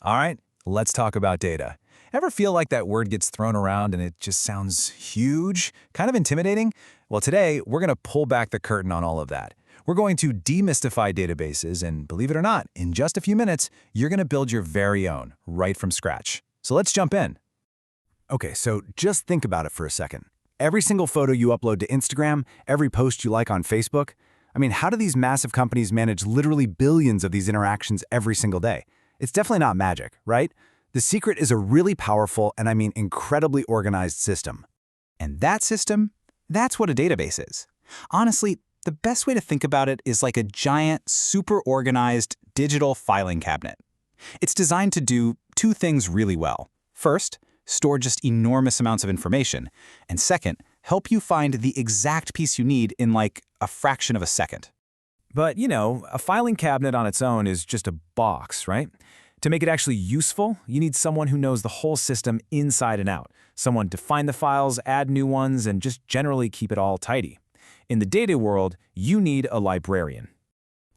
All right, let's talk about data. Ever feel like that word gets thrown around and it just sounds huge, kind of intimidating? Well, today we're going to pull back the curtain on all of that. We're going to demystify databases, and believe it or not, in just a few minutes, you're going to build your very own, right from scratch. So let's jump in. Okay, so just think about it for a second. Every single photo you upload to Instagram, every post you like on Facebook, how do these massive companies manage literally billions of these interactions every single day? It's definitely not magic, right? The secret is a really powerful and incredibly organized system. And that system, that's what a database is. Honestly, the best way to think about it is like a giant, super organized digital filing cabinet. It's designed to do two things really well. First, store just enormous amounts of information. And second, help you find the exact piece you need in like a fraction of a second. But, a filing cabinet on its own is just a box, right? To make it actually useful, you need someone who knows the whole system inside and out. Someone to find the files, add new ones, and just generally keep it all tidy. In the data world, you need a librarian.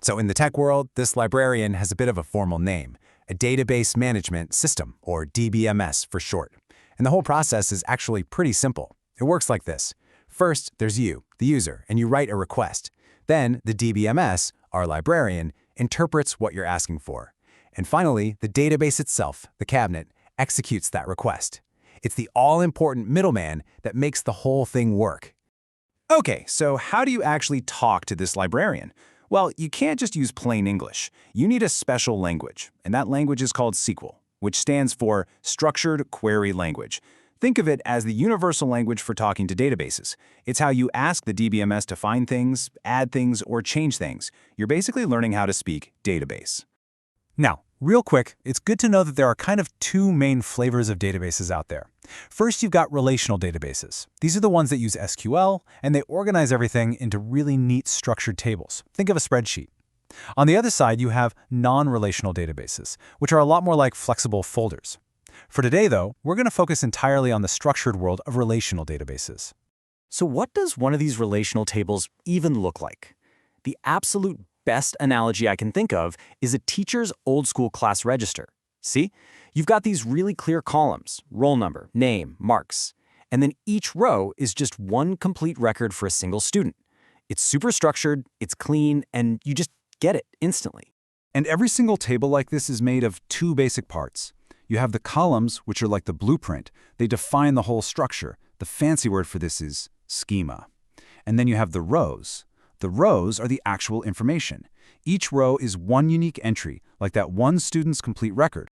So in the tech world, this librarian has a bit of a formal name, a database management system, or DBMS for short. And the whole process is actually pretty simple. It works like this. First, there's you, the user, and you write a request. Then the DBMS, our librarian, interprets what you're asking for. And finally, the database itself, the cabinet, executes that request. It's the all-important middleman that makes the whole thing work. Okay, so how do you actually talk to this librarian? Well, you can't just use plain English. You need a special language, and that language is called SQL, which stands for Structured Query Language. Think of it as the universal language for talking to databases. It's how you ask the DBMS to find things, add things, or change things. You're basically learning how to speak database. Now, real quick, it's good to know that there are kind of two main flavors of databases out there. First, you've got relational databases. These are the ones that use SQL, and they organize everything into really neat structured tables. Think of a spreadsheet. On the other side, you have non-relational databases, which are a lot more like flexible folders. For today, though, we're going to focus entirely on the structured world of relational databases. So what does one of these relational tables even look like? The absolute best analogy I can think of is a teacher's old-school class register. See? You've got these really clear columns, roll number, name, marks, and then each row is just one complete record for a single student. It's super structured, it's clean, and you just get it instantly. And every single table like this is made of two basic parts. You have the columns, which are like the blueprint. They define the whole structure. The fancy word for this is schema. And then you have the rows. The rows are the actual information. Each row is one unique entry, like that one student's complete record.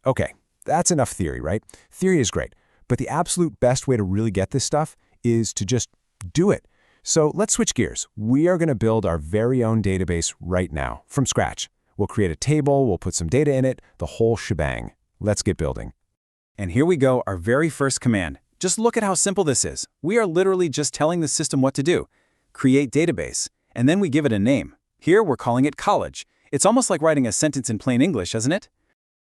Okay, that's enough theory, right? Theory is great, but the absolute best way to really get this stuff is to just do it. So let's switch gears. We are going to build our very own database right now, from scratch. We'll create a table, we'll put some data in it, the whole shebang. Let's get building. And here we go, our very first command. Just look at how simple this is. We are literally just telling the system what to do. Create database, and then we give it a name. Here we're calling it college. It's almost like writing a sentence in plain English, isn't it?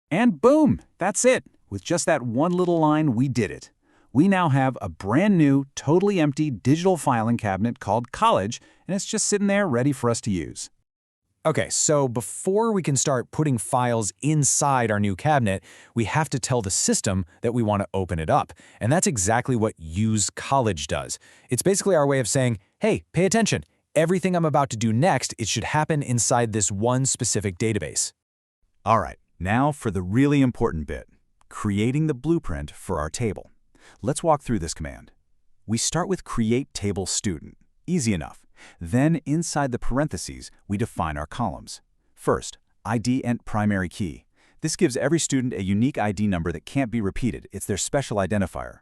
And boom, that's it. With just that one little line, we did it. We now have a brand new, totally empty digital filing cabinet called College, and it's just sitting there ready for us to use. Okay, so before we can start putting files inside our new cabinet, we have to tell the system that we want to open it up. And that's exactly what Use College does. It's basically our way of saying, hey, pay attention. Everything I'm about to do next, it should happen inside this one specific database. All right, now for the really important bit, creating the blueprint for our table. Let's walk through this command. We start with create table student. Easy enough. Then inside the parentheses, we define our columns. First, ID and primary key. This gives every student a unique ID number that can't be repeated. It's their special identifier.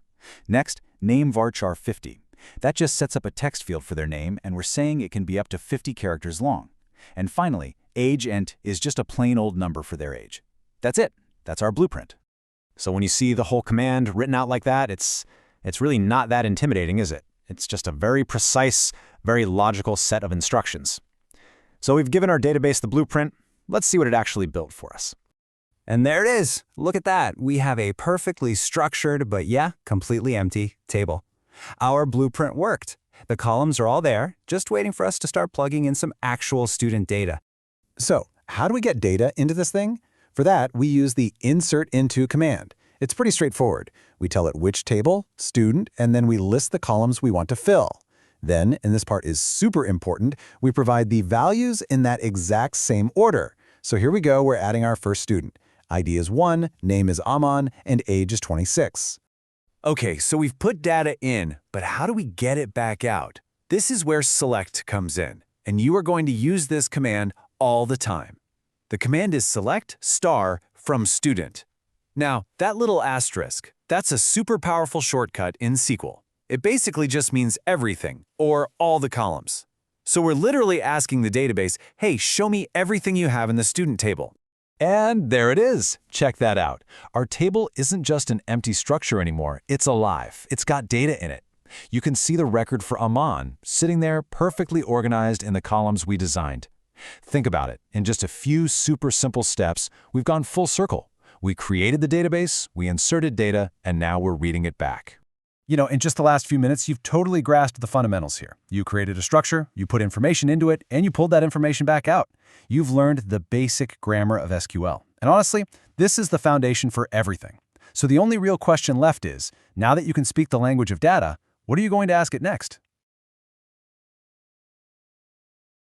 Next, name varchar 50. That just sets up a text field for their name, and we're saying it can be up to 50 characters long. And finally, age int is just a plain old number for their age. That's it. That's our blueprint. So when you see the whole command written out like that, it's really not that intimidating, is it? It's just a very precise, very logical set of instructions. So we've given our database the blueprint. Let's see what it actually built for us. And there it is. Look at that. We have a perfectly structured, but yeah, completely empty table. Our blueprint worked. The columns are all there, just waiting for us to start plugging in some actual student data. So how do we get data into this thing? For that, we use the insert into command. It's pretty straightforward. We tell it which table, student, and then we list the columns we want to fill. Then, and this part is super important, we provide the values in that exact same order. So here we go, we're adding our first student. ID is 1, name is Aman, and age is 26. Okay, so we've put data in, but how do we get it back out? This is where select comes in, and you are going to use this command all the time. The command is select star from student. Now, that little asterisk, that's a super powerful shortcut in SQL. It basically just means everything, or all the columns. So we're literally asking the database, hey, show me everything you have in the student table. And there it is. Check that out. Our table isn't just an empty structure anymore. It's alive. It's got data in it. You can see the record for Aman sitting there perfectly organized in the columns we designed. Think about it. In just a few super simple steps, we've gone full circle. We created the database, we inserted data, and now we're reading it back. In just the last few minutes, you've totally grasped the fundamentals here. You created a structure, you put information into it, and you pulled that information back out. You've learned the basic grammar of SQL. And honestly, this is the foundation for everything. So the only real question left is, now that you can speak the language of data, what are you going to ask it next?